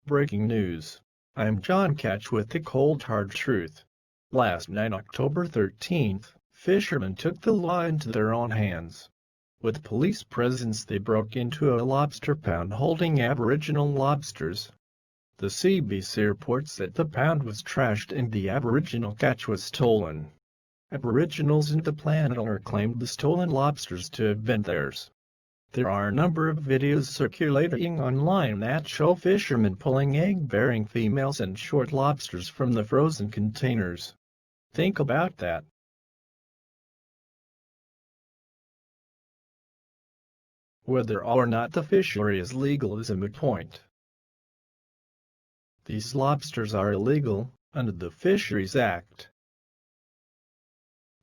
Breaking news. I'm John Catch with the cold hard truth. Last night, October 13th, fishermen took the law into their own hands. With police presence, they broke into a lobster pound holding Aboriginal lobsters. The CBC reports that the pound was trashed and the Aboriginal catch was stolen. Aboriginals in the planet owner claimed the stolen lobsters to have been theirs. There are a number of videos circulating online that show fishermen pulling egg-bearing females and short lobsters from the frozen containers. Think about that. Whether or not the fishery is legal is a moot point. These lobsters are illegal under the Fisheries Act.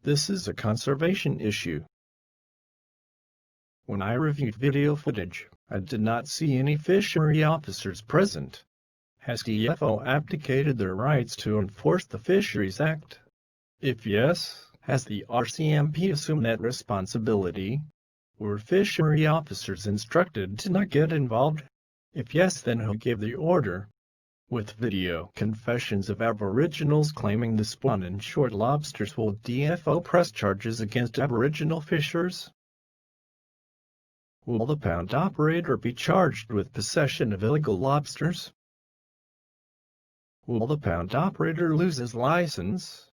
This is a conservation issue. When I reviewed video footage, I did not see any fishery officers present. Has DFO abdicated their rights to enforce the Fisheries Act? If yes, has the RCMP assumed that responsibility? Were fishery officers instructed to not get involved? If yes, then who gave the order? With video confessions of Aboriginals claiming the spawn and short lobsters, will DFO press charges against Aboriginal fishers? Will the pound operator be charged with possession of illegal lobsters? Will the pound operator lose his license?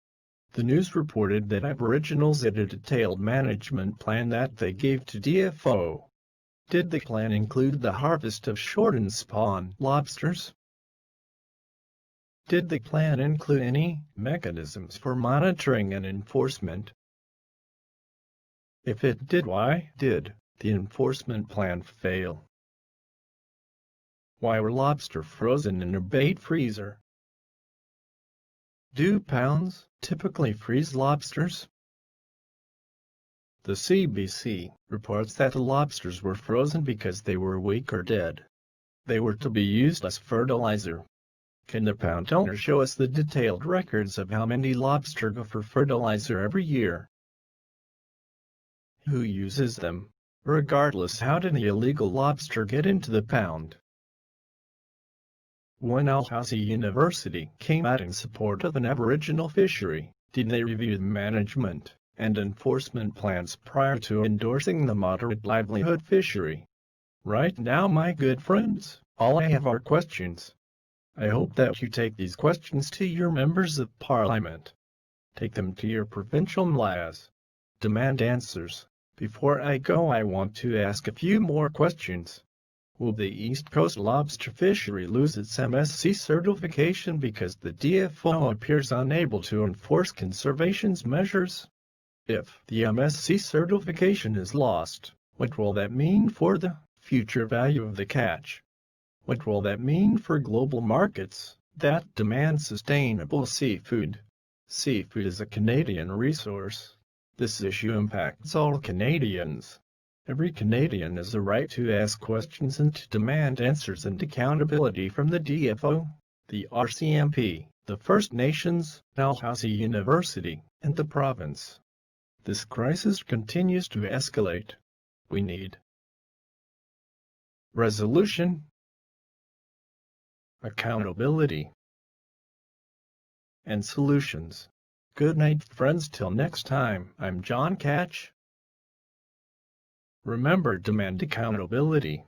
The news reported that Aboriginals had a detailed management plan that they gave to DFO. Did the plan include the harvest of short and spawn lobsters? Did the plan include any mechanisms for monitoring and enforcement? If it did, why did the enforcement plan fail? Why were lobster frozen in a bait freezer? Do pounds typically freeze lobsters? The CBC reports that the lobsters were frozen because they were weak or dead. They were to be used as fertilizer. Can the pound owner show us the detailed records of how many lobster go for fertilizer every year? Who uses them? Regardless, how did the illegal lobster get into the pound? When Dalhousie University came out in support of an Aboriginal fishery, did they review the management and enforcement plans prior to endorsing the moderate livelihood fishery? Right now, my good friends, all I have are questions. I hope that you take these questions to your members of Parliament. Take them to your provincial MLAs. Demand answers. Before I go, I want to ask a few more questions. Will the East Coast lobster fishery lose its MSC certification because the DFO appears unable to enforce conservation measures? If the MSC certification is lost, what will that mean for the future value of the catch? What will that mean for global markets that demand sustainable seafood? Seafood is a Canadian resource. This issue impacts all Canadians. Every Canadian has the right to ask questions and to demand answers and accountability from the DFO, the RCMP, the First Nations, Dalhousie University, and the province. This crisis continues to escalate. We need resolution, accountability, and solutions. Good night, friends. Till next time, I'm John Catch. Remember, demand accountability.